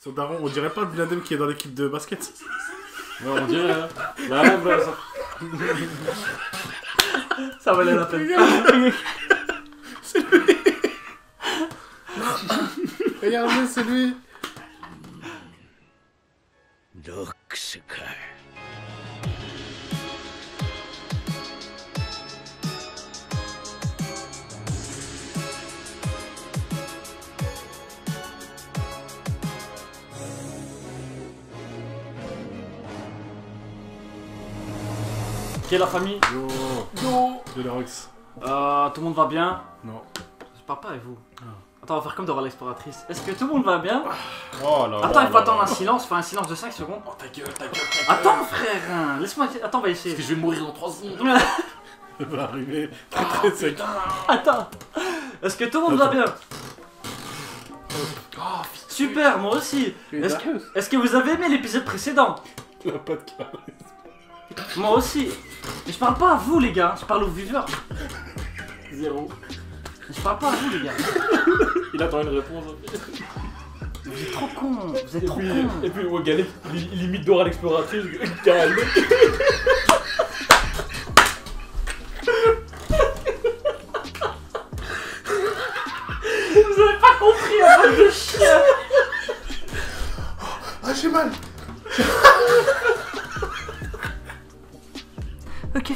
Son daron, on dirait pas le Bladem qui est dans l'équipe de basket. Ouais, on dirait, hein. Ouais, bah, ça... Ça valait la peine. C'est lui. Regardez, c'est lui. Ok la famille. Yo. Yo. Yo les Rox. Tout le monde va bien? Non. Je parle pas avec vous. Attends, on va faire comme Dora l'exploratrice. Est-ce que tout le monde va bien? Oh là là. Attends, il faut attendre un silence. Fais un silence de 5 secondes. Oh ta gueule, Attends frère, hein. Laisse-moi... Attends, on va essayer. Parce que je vais mourir dans 3 secondes. Il va arriver très sec. Attends. Est-ce que tout le monde va bien? Oh, Super, moi aussi. Est-ce que vous avez aimé l'épisode précédent? Il a pas de charisme. Moi aussi. Mais je parle pas à vous les gars, je parle aux viewers. 0. Je parle pas à vous les gars. Il attend une réponse. Vous êtes trop cons, vous êtes trop cons. Et puis Galep, il imite Dora l'exploratrice. Calme. Vous avez pas compris un peu de chien. Ah, j'ai mal. Ok.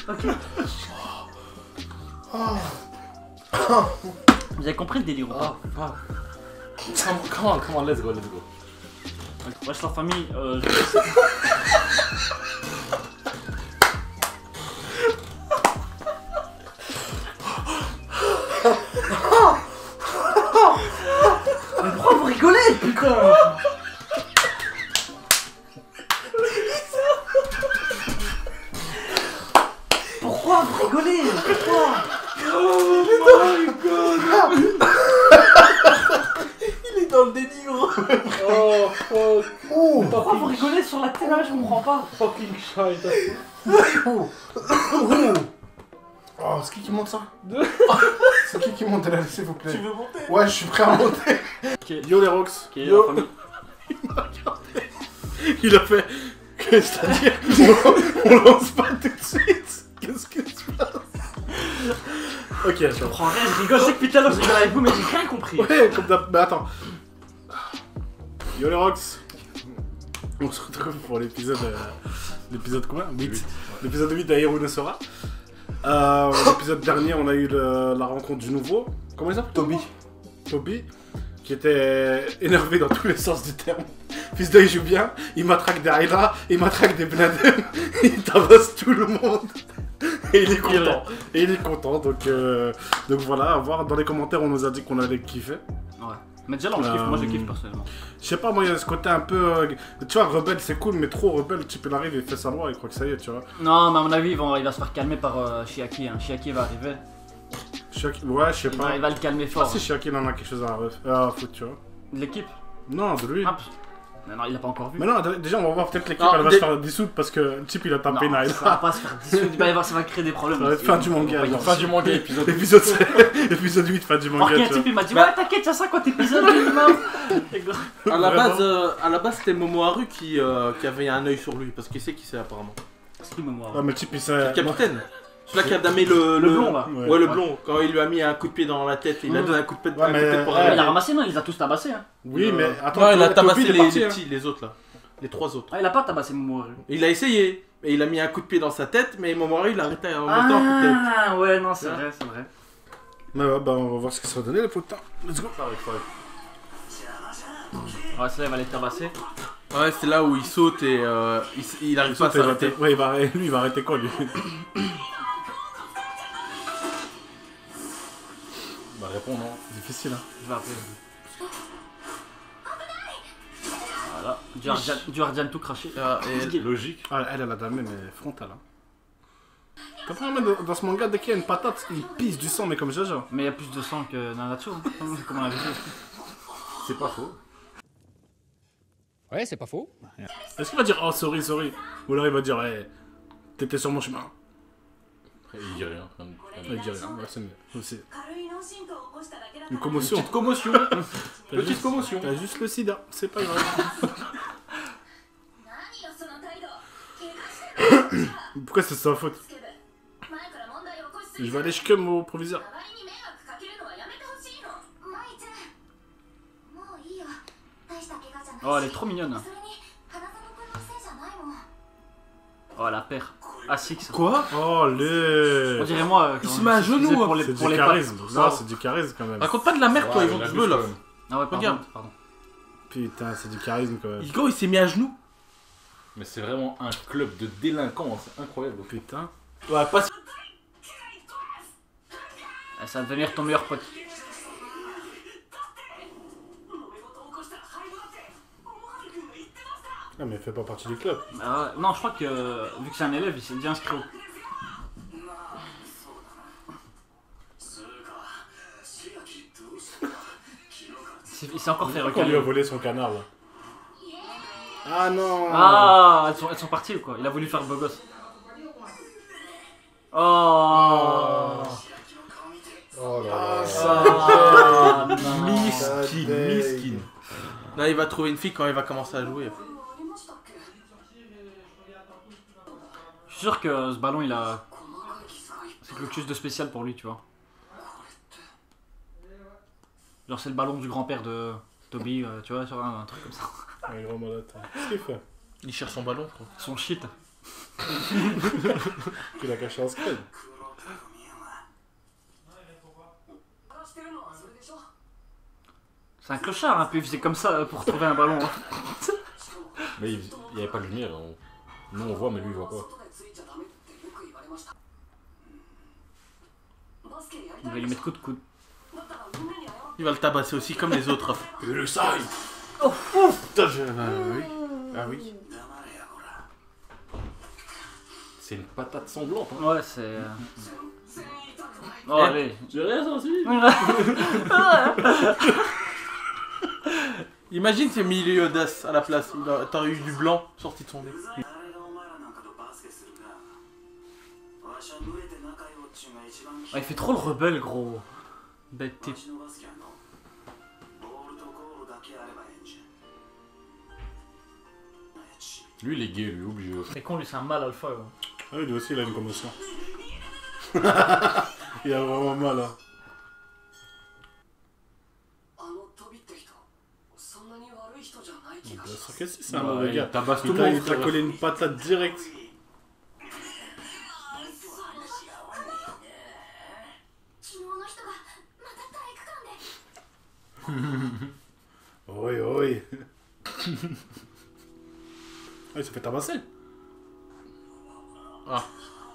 Ok. Vous avez compris le délire ou pas? Come on, let's go. Wesh la famille, Mais pourquoi vous rigolez, putain? Pourquoi vous rigolez? Pourquoi? Oh my god. Il est dans le déni, gros. Oh fuck. Pourquoi vous rigolez sur la télé? Je comprends pas. Fucking shit. Oh, c'est qui monte ça? C'est qui monte là, s'il vous plaît? Tu veux monter? Ouais, je suis prêt à monter. Okay. Yo les Rox. Ok, Yo. la famille. Il m'a regardé. Il a fait. C'est-à-dire, on lance pas tout de suite. Qu'est-ce qui se passe? Ok, Je attends. comprends rien, je rigole. C'est que depuis tout à l'heure je rigole avec vous, mais j'ai rien compris. Ouais, comme d'hab. Mais attends. Yo les Rox. On se retrouve pour l'épisode. L'épisode combien? 8. L'épisode 8 d'Aero Sora. L'épisode dernier, on a eu la rencontre du nouveau. Comment il s'appelle? Toby. Qui était énervé dans tous les sens du terme. Fils de il joue bien, il matraque des Ayla, il matraque des Bladem, il tabasse tout le monde. Et il est content. Donc voilà, à voir. Dans les commentaires, on nous a dit qu'on allait kiffer. Ouais. Mais déjà là on kiffe, moi je kiffe personnellement. Je sais pas, moi il y a ce côté un peu. Tu vois, rebelle c'est cool, mais trop rebelle, le type il arrive, il fait sa loi, il croit que ça y est, tu vois. Non, mais à mon avis, il va se faire calmer par Chiaki. Hein. Chiaki va arriver. Ouais, je sais pas. Il va le calmer Je sais fort. pas si Chiaki il en a quelque chose à foutre, tu vois. De l'équipe? Non, de lui. Ah, mais non, il a pas encore vu. Mais non, déjà on va voir peut-être l'équipe Non, elle va se faire dissoudre parce que le type il a tapé Non, une ça va pas se faire dissoudre. Ça va créer des problèmes. Ça va être fin du manga. Fin du manga, épisode. Épisode 8, fin du manga. Alors qu'il y a un tu vois. type, il m'a dit ouais, t'inquiète, ça 50 épisodes minimum. À la base, c'était Momoharu qui avait un œil sur lui parce qu'il sait qui c'est apparemment. C'est qui moi? Ouais, mais le type il C'est sait. le capitaine. Celui-là qui a damé le blond là. Ouais, le blond. Quand il lui a mis un coup de pied dans la tête, il a donné un coup de pied, Ouais, mais- pour Il a arrêter. ramassé, non, il les a tous tabassés. Hein. Oui, mais attends, Non, il a Toby, tabassé il est les parti, hein. petits, les autres là. Les 3 autres. Ah, il a pas tabassé Momoharu. Il a essayé. Et il a mis un coup de pied dans sa tête, mais Momoharu il a arrêté en même temps un coup de tête. Ah, ouais, non, c'est vrai, c'est vrai. Mais ouais, bah on va voir ce que ça va donner les putains. Let's go. Ouais, c'est là, il va les tabasser. Ouais, c'est là où il saute et il arrive pas à s'arrêter. Ouais, lui il va arrêter quoi lui? Bah réponds non. Difficile hein. Je vais appeler. Voilà. Du Ardian tout craché. Logique. Ah, elle a damé mais frontale hein. T'as pas remarqué dans ce manga dès qu'il y a une patate, il pisse du sang mais comme Jaja. Mais il y a plus de sang que Nanatsu, hein. Comme on l'avait dit. C'est pas faux. Ouais, c'est pas faux. Est-ce qu'il va dire oh sorry ou alors il va dire hey, t'étais sur mon chemin. Il dit rien. Il dit rien, ouais, c'est mieux aussi. Une commotion. Petite commotion. T'as Petite juste- commotion. T'as juste le sida, c'est pas grave. Pourquoi c'est sa faute? Je vais aller comme au proviseur. Oh, elle est trop mignonne. Oh, la paire. A6. Quoi? Oh, On le. dirait moi. Il quand se je met à disais genoux, pour les, C'est pour du les pattes. charisme. Non, c'est du charisme quand même. Raconte pas de la merde, toi, ils ont la du bleu là. quand même. Ah ouais, pardon. Regarde. Pardon. Putain, c'est du charisme quand même. Gros, il s'est mis à genoux. Mais c'est vraiment un club de délinquants, c'est incroyable. Putain. Ouais, pas Ah, ça va devenir ton meilleur pote. Ah, mais il fait pas partie du club. Ah ouais. Non, je crois que vu que c'est un élève, il s'est déjà inscrit au. Il s'est encore fait Pourquoi on lui a recaler. volé son canard là? Ah non. Ah, elles sont parties ou quoi? Il a voulu faire le beau gosse. Oh. Oh là Ah, là. ça. Ah, non. miskin, deg. miskin. Là, il va trouver une fille quand il va commencer à jouer. Je suis sûr que ce ballon, il a. C'est quelque chose de spécial pour lui, tu vois. Genre, c'est le ballon du grand-père de Toby, tu vois, sur un truc comme ça. Ouais, gros malade. Qu'est-ce qu'il fait? Il cherche son ballon, quoi. Son shit. Il a caché un scred. C'est un clochard, un peu, il faisait comme ça pour trouver un ballon. Mais il n'y avait pas de lumière. Nous on voit, mais lui il voit pas. Il va lui mettre coup de coude. Il va le tabasser aussi comme les autres. Le sale. Putain, oui. Ah oui. C'est une patate sanglante. Hein. Ouais, c'est. Oh, allez. J'ai rien senti. Imagine c'est milieu d'as à la place. T'aurais eu du blanc sorti de son nez. Ah, il fait trop le rebelle, gros. Bête type. Lui il est gay, lui, obligé. C'est con, lui, c'est un mal alpha. Ouais. Ah oui, lui aussi il a une commotion. Il a vraiment mal hein. Bien sûr que si, c'est un Bah, mauvais il gars. tabasse tout le Putain, monde. il t'a collé une patate direct. Oui, oui. Ah, il s'est fait tabasser. Ah.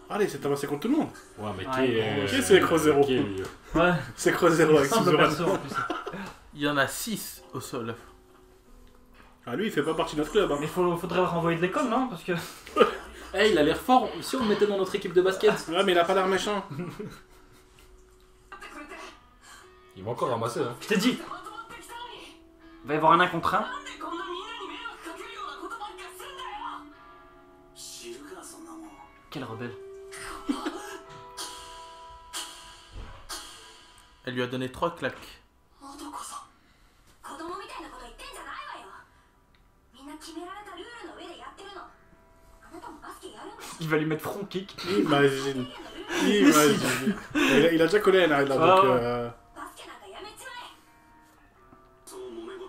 Allez, il s'est tabassé contre tout le monde. Ouais, mais Ouais, qui c'est Crozero? Ouais, C'est Crozero avec sans de Suzerain. perso en plus. Il y en a 6 au sol. Ah, lui, il fait pas partie de notre club. Hein. Mais faudrait le renvoyer de l'école, non? Parce que. Eh, il a l'air fort. Si on le mettait dans notre équipe de basket. Ouais, mais il a pas l'air méchant. Il va encore ramasser. Hein. Je t'ai dit! Il va y avoir un 1 contre 1. Quel rebelle. Elle lui a donné 3 claques. Il va lui mettre front kick. Imagine. Imagine. Il a déjà collé là, donc. Ah ouais.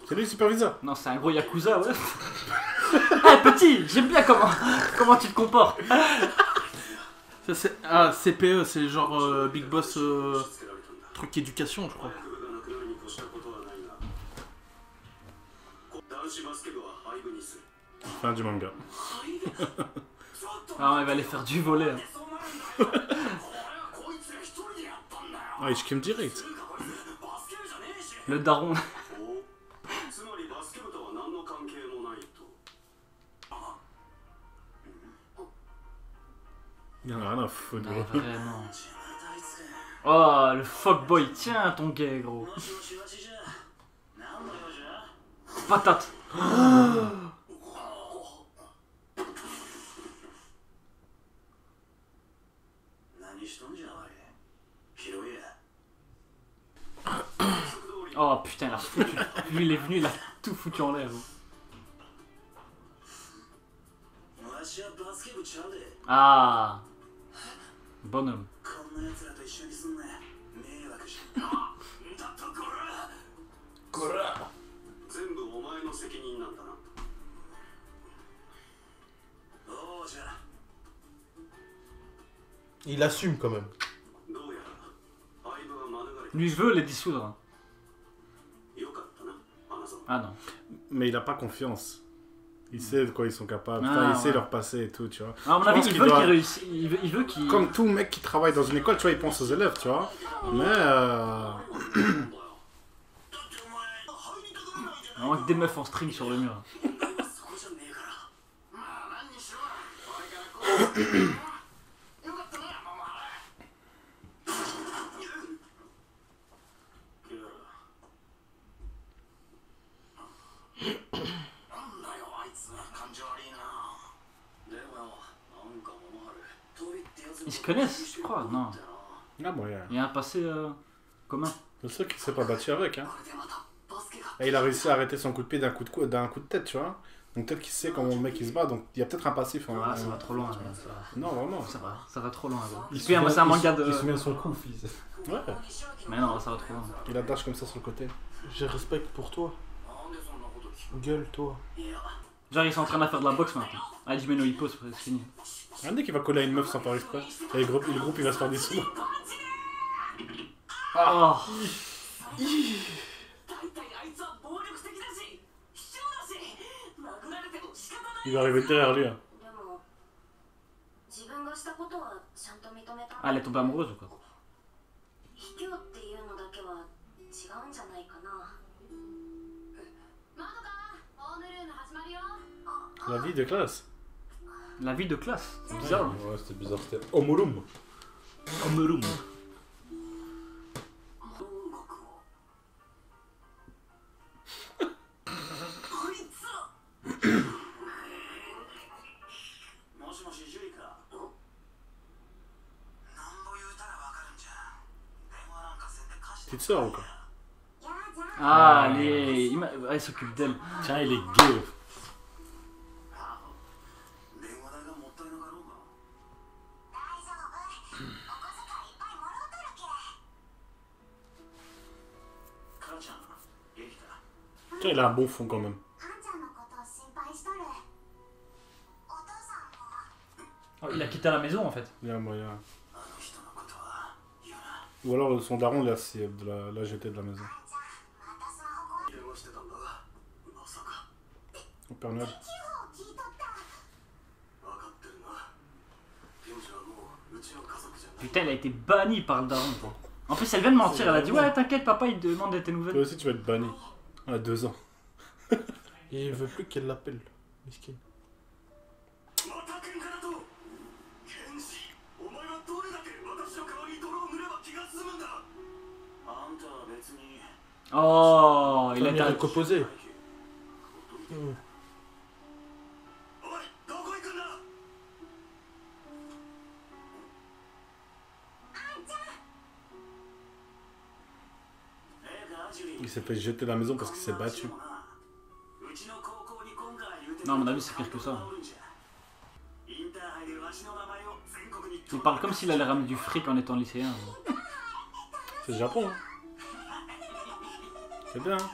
C'est lui le superviseur. Non, c'est un gros yakuza, ouais. Ah, petit! J'aime bien comment tu te comportes. Ça, c'est... Ah, CPE, c'est genre Big Boss truc éducation, je crois. Fin du manga. Ah, il va aller faire du volet. Ah, il scheme direct. Le daron. Il en a rien à foutre, Ouais, gros. vraiment. Oh, le fuckboy. Tiens, ton gay, gros. Patate. venu, il a tout foutu en l'air. Ah, bonhomme. 全部お前の責任なんだな。どうじゃ。 Il assume quand même. どうやら相部は免れた。 Lui, je veux les dissoudre. よかったな、花園。 Ah non. Mais il a pas confiance. Il sait de quoi ils sont capables. Ah, Enfin, il sait ouais. leur passer et tout, tu vois. À mon Je avis, pense il qu'il veut doit- qu'il réussisse. Il veut qu'il. Comme tout mec qui travaille dans une école, tu vois, il pense aux élèves, tu vois. Mais Il manque des meufs en string sur le mur. そうじゃねえから。まあ何にしろ。これからこう。よかったな、桃原。なんだよ、あいつ感情悪いな。でもなんか桃原、飛びってやつ Ils se connaissent, je crois, non. ah, moyen. Il y a un passé commun. C'est sûr qu'il s'est pas battu avec, hein. これでまたバスケが。 Et il a réussi à arrêter son coup de pied d'un coup de tête, tu vois. Donc peut-être qu'il sait comment le mec il se bat, donc il y a peut-être un passif. Hein. Ah, ça va trop loin. Ça Non, vraiment. va trop loin. Gros. Il Puis, c'est un manga de. Il se met son coup, fils. Ouais. Mais non, ça va trop loin. Il a dash comme ça sur le côté. J'ai respect pour toi. なんでそんなこと聞く。 Gueule, toi. いや。 Genre, ils sont en train de faire de la boxe maintenant. Ah, Jimeno il pose, c'est fini. Un dès qu'il va coller à une meuf sans faire exprès. Et le groupe il va se faire dissoudre. Oh. 大体あいつは暴力的だし、卑怯だし、殴られても仕方ない。 Il va arriver derrière lui. Hein. でも自分がしたことはちゃんと認めた。 Ah, elle est tombée amoureuse ou quoi? 卑怯っていうのだけは違うんじゃないかな。まどか、ホームルーム始まるよ。 La vie de classe. La vie de classe. C'est bizarre. Ouais, c'était bizarre. C'était Omurum. Homeroom. 本国を。こいつら。もしもし、ジュリか。なんぼ言うたらわかるんじゃ。電話なんかせんで貸して。 Petite sœur ou quoi? Ah, elle s'occupe d'elle. Tiens, il est gay. 電話代がもったいなかろうが。大丈夫。お小遣いいっぱいもろうとるけ。母ちゃん、元気か。 Tiens, il a un bon fond quand même. はんちゃんのことを心配しとる。お父さんも。 Oh, il a quitté la maison en fait. Il y a moyen. あの人のことは言うな。 Ou alors son daron l'a jeté de la maison. またスマホ電話してたんだ。まさか。 Au Père Noël. 地方聞いとった。分かってるな。ケンジはもううちの家族じゃない。 Putain, il a été banni par le daron. Quoi. En plus, elle vient de mentir. Elle a dit ouais, t'inquiète, papa, il demande de tes Toi nouvelles. aussi tu vas être banni. À 2 ans. Et il veut plus qu'elle l'appelle. Miskin. また喧嘩だと。ケンジ、お前はどれだけ私の顔に泥を塗れば気が済むんだ。あんたは別に。 Oh, il a Famille été. recomposée. おい、どこ行くんだ。Il s'est fait jeter de la maison parce qu'il s'est battu. Non, à mon avis, c'est pire que ça. Il parle comme s'il allait ramener du fric en étant lycéen. C'est le Japon, hein. C'est bien, hein.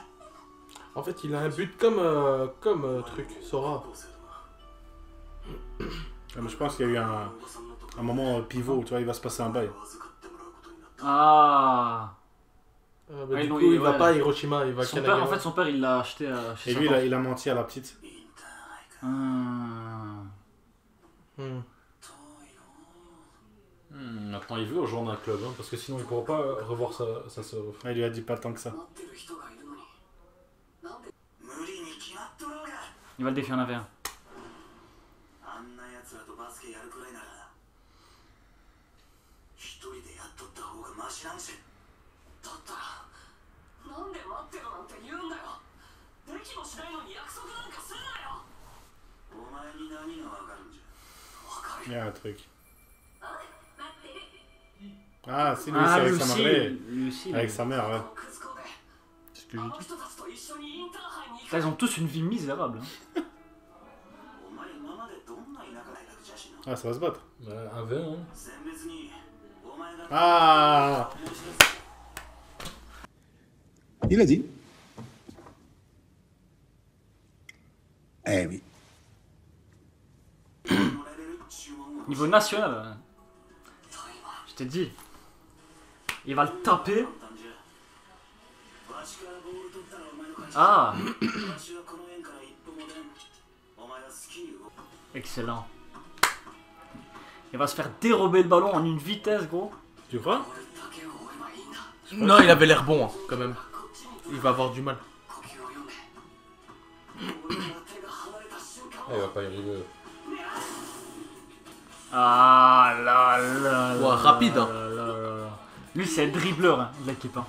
En fait, il a un but comme truc, Sora. Ah, mais je pense qu'il y a eu un moment pivot, tu vois, il va se passer un bail. Ah. Bah, Ouais, du non, coup, il- il va ouais. pas à Hiroshima, il va à Son père, Kanagawa. en fait, son père, il l'a acheté chez Et sa lui, tante. il a menti à la petite. Hmm. Hmm. Maintenant, il veut rejoindre un club, hein, parce que sinon, il pourra pas revoir sa sœur. Ah, il lui a dit pas tant que ça. Il va le défier en avait un. あんな奴らとバスケやるくらいなら一人でやっとった方がマシなんし。だったらなんで待ってろなんて言うんだよ。できもしないのに約束なんかするなよ。お前に何がわかるんじゃ。わかる Il y a un truc. 待ってる。 Ah, si, lui, Ah, c'est avec lui sa aussi. mère. Lui aussi. Avec sa mère, ouais. クズコで C'est ce que je あの dis. 人たちと一緒にインターハイに行く Là, ils ont tous une vie misérable. Hein. お前今までどんな田舎大学女子の Ah, ça va se battre. Un 20, hein. 選別にお前が Ah. Il a dit. Eh oui. Niveau national, je t'ai dit. Il va le taper. Ah. Excellent. Il va se faire dérober le ballon en une vitesse, gros. Tu crois? Non, il avait l'air bon, hein, quand même. Il va avoir du mal. Ah, il va pas y arriver. Ah là là. Ouais, rapide, hein. là, là, là. Lui, c'est le dribbleur hein, de l'équipe. Hein.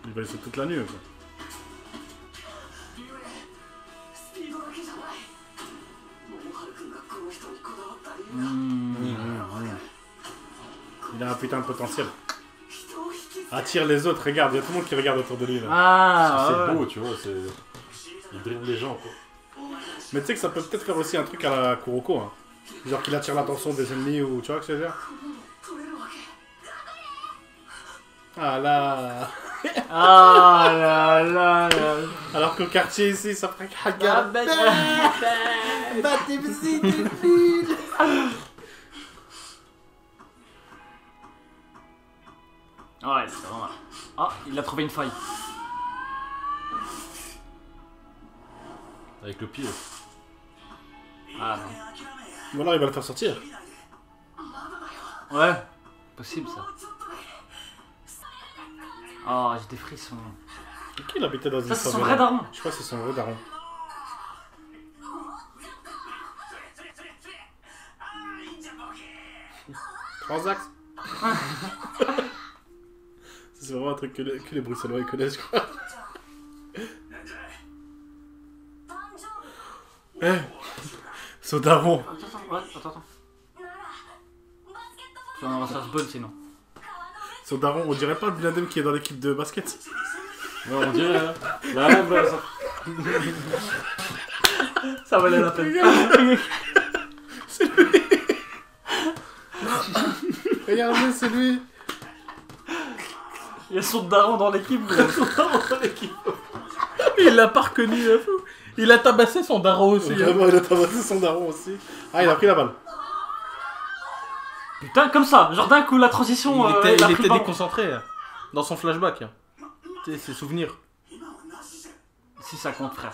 Il va laisser toute la nuit, quoi. Il a un putain de potentiel. Attire les autres, regarde, il y a tout le monde qui regarde autour de lui là. Ah, C'est ouais. beau, tu vois. Il dribble les gens, quoi. Mais tu sais que ça peut peut-être faire aussi un truc à la Kuroko. Hein. Genre qu'il attire l'attention des ennemis ou tu vois ce que je veux dire? Ah là. Ah là là là. Alors qu'au quartier ici, ça ferait Ah, cagar. Ouais, c'est vraiment... Ah, il a trouvé une faille. Avec le pied. Ah non. Ou alors il va le faire sortir. Ouais, possible ça. Oh, j'ai des frissons. Qui il habitait dans une Ça, c'est son favela? vrai daron. Je crois que c'est son vrai daron. Transax. C'est vraiment un truc que les Bruxellois ils connaissent, je crois. Eh, son daron. Ouais, attends. On va se faire spawn sinon. Son daron, on dirait pas le Bladem qui est dans l'équipe de basket. Ouais, on dirait, hein. Ouais, bah, ça... Ça valait la peine. C'est lui. Regardez, c'est lui. Il y a son daron dans l'équipe, gros. Son daron dans l'équipe. Il l'a pas reconnu, là, fou. Il a tabassé son daron aussi. Hein. Vraiment, il a tabassé son daron aussi. Ah, il a pris la balle. Putain, comme ça, genre d'un coup la transition. Il était, a il pris était le ballon. déconcentré hein, dans son flashback. Hein. Tu sais, ses souvenirs. Si ça compte, frère.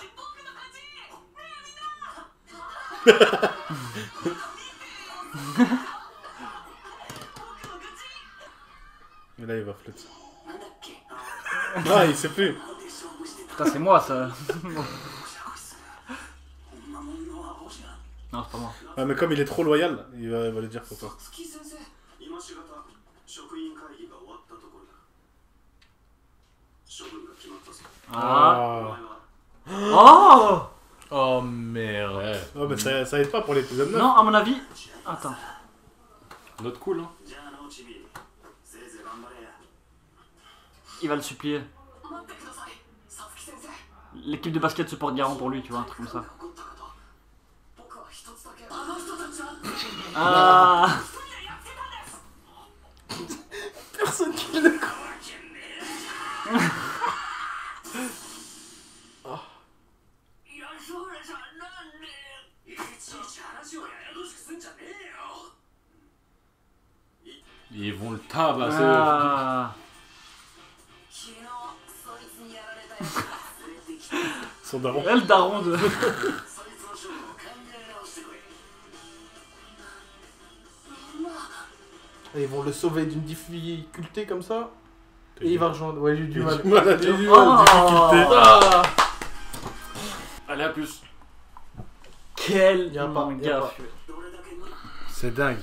Et là, il va flotter. Ah, il sait plus. Putain, c'est moi ça. Non, c'est pas moi. Ouais, mais comme il est trop loyal, il va le dire pour toi. Ah. Ah. Oh. Oh merde. Ouais. Oh, mais ça aide pas pour l'épisode 9. Non, à mon avis. Attends. Notre cool, hein. Il va le supplier. L'équipe de basket se porte garant pour lui, tu vois, un truc comme ça. Ah. Personne qui le croit. Ils vont le tabasser. Ah. Son daron. Ouais, le daron de... Et ils vont le sauver d'une difficulté comme ça. Et il va rejoindre. Ouais, j'ai eu du mal. Voilà, j'ai eu Oh. difficulté. Ah. Allez, à plus. Quel Y a pas, y a manga. pas. C'est dingue.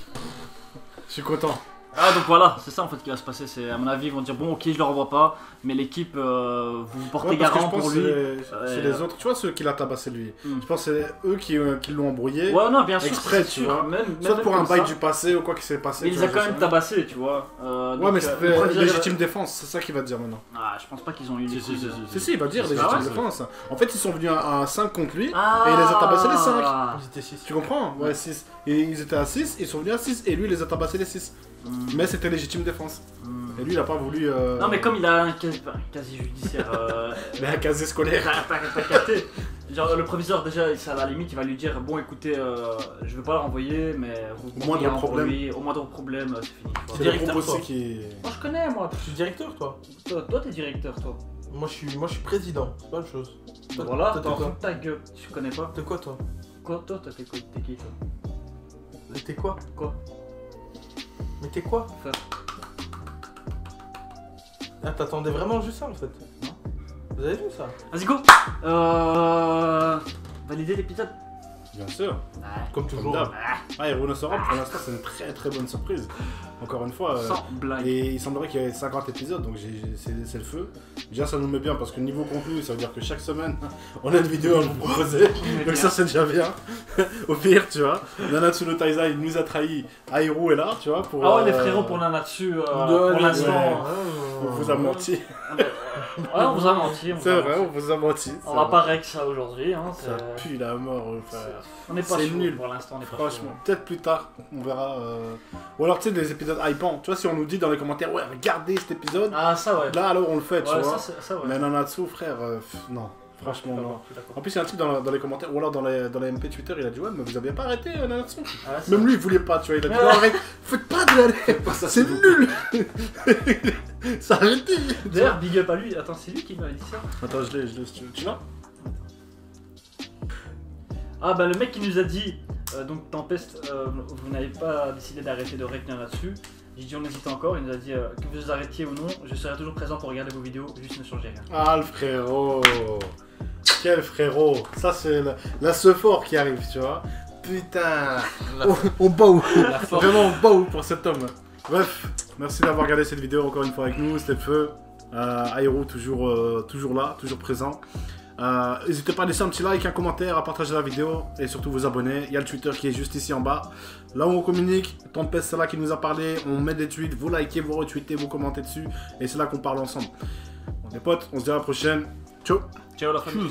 Je suis content. Ah donc voilà, c'est ça en fait qui va se passer. C'est à mon avis ils vont dire bon ok je le renvoie pas, mais l'équipe vous vous portez Ouais, parce que garant je pense pour que lui. c'est les autres, tu vois, ceux qui l'a tabassé lui. Mm. Je pense que c'est eux qui l'ont embrouillé. Ouais non bien sûr. Exprès, c'est tu sûr. vois. Même Soit pour un comme bail ça. du passé ou quoi qui s'est passé. Mais il tu les a vois, quand je même sais. tabassés, tu vois. Ouais, Donc, mais le c'était proviseur, légitime défense, c'est ça qu'il va te dire maintenant. Ah, je pense pas qu'ils ont eu les couilles de- Si, il va dire Ah légitime ouais, défense. En fait, ils sont venus à 5 contre lui Ah. et il les a tabassés les 5. Ils étaient 6. Tu comprends? Ouais, 6. Et ils étaient à 6, ils sont venus à 6 et lui, il les a tabassés les 6. Mais c'était légitime défense. Et lui, il a pas voulu. Non, mais comme il a un quasi judiciaire. Mais un casier scolaire. T'as capté. Genre, le proviseur, déjà, ça, à la limite, il va lui dire bon, écoutez, je veux pas le renvoyer, mais vous Au moindre garant pour problème. lui, au moindre problème, c'est fini. tu vois. C'est le Directeur, groupe aussi quoi. qui. Moi, je connais, moi. Tu es directeur, toi? Toi, t'es directeur, toi. Moi, je suis président. C'est pas la chose. Toi, Voilà, toi, t'en t'es fous quoi? de ta gueule. Je connais pas. T'es quoi, toi? Quoi, toi, t'es qui, toi? T'es quoi? Quoi? Mais t'es quoi? Frère. Ah, t'attendais vraiment juste ça, en fait? Non. Vous avez vu ça? Vas-y, go. Valider l'épisode. Bien sûr. Comme toujours. d'hab. Ah, et Rhinoceros, pour l'instant, c'est une très très bonne surprise. Encore une fois. Sans blague. Et il semblerait qu'il y ait 50 épisodes, donc c'est le feu. Déjà, ça nous met bien parce que niveau contenu, ça veut dire que chaque semaine, on a une vidéo à vous proposer. Donc ça, c'est déjà bien. Au pire, tu vois. Nanatsu no Taizai nous a trahi. Airo est là, tu vois. Pour, Ah ouais, les frérots, pour Nanatsu, pour l'instant. On vous a menti. Ouais, on vous a menti. on vous C'est a vrai, menti. on vous a menti. On va pas rec ça aujourd'hui. Hein, Ça pue la mort, frère. on n'est pas c'est chaud nul. pour l'instant. On est pas Franchement, peut-être plus tard, on verra. Ou alors, tu sais, des épisodes hypants. Tu vois, si on nous dit dans les commentaires, ouais, regardez cet épisode, chaud. Ah, ça ouais. là, alors on le fait, tu Ouais, vois. ça ouais. Mais Nanatsu, frère, non. Franchement, Je suis non. d'accord, je suis d'accord. En plus, il y a un type dans les commentaires, ou alors dans les MP Twitter, il a dit, ouais, mais vous aviez pas arrêté Nanatsu. Ah, ça- Même lui, il voulait pas, tu vois. Il a dit, Ouais. non, arrête, faites pas de la c'est nul. Ça arrêté. D'ailleurs, big up à lui. Attends, c'est lui qui m'a dit ça. Attends, je l'ai, si tu veux. Tu l'as? Ah bah le mec qui nous a dit, donc Tempest, vous n'avez pas décidé d'arrêter de retenir là-dessus. J'ai dit on hésite encore, il nous a dit que vous arrêtiez ou non, je serai toujours présent pour regarder vos vidéos, juste ne changez rien. Ah, le frérot. Quel frérot. Ça, c'est la Sephore qui arrive, tu vois. Putain. On bow. Vraiment, on bow pour cet homme. Bref, merci d'avoir regardé cette vidéo encore une fois avec nous. C'était le feu. Airo, toujours là, toujours présent. N'hésitez pas à laisser un petit like, un commentaire, à partager la vidéo et surtout vous abonner. Il y a le Twitter qui est juste ici en bas. Là où on communique, Tempest c'est là qui nous a parlé. On met des tweets, vous likez, vous retweetez, vous commentez dessus. Et c'est là qu'on parle ensemble. Bon, les potes, on se dit à la prochaine. Ciao. Ciao la famille.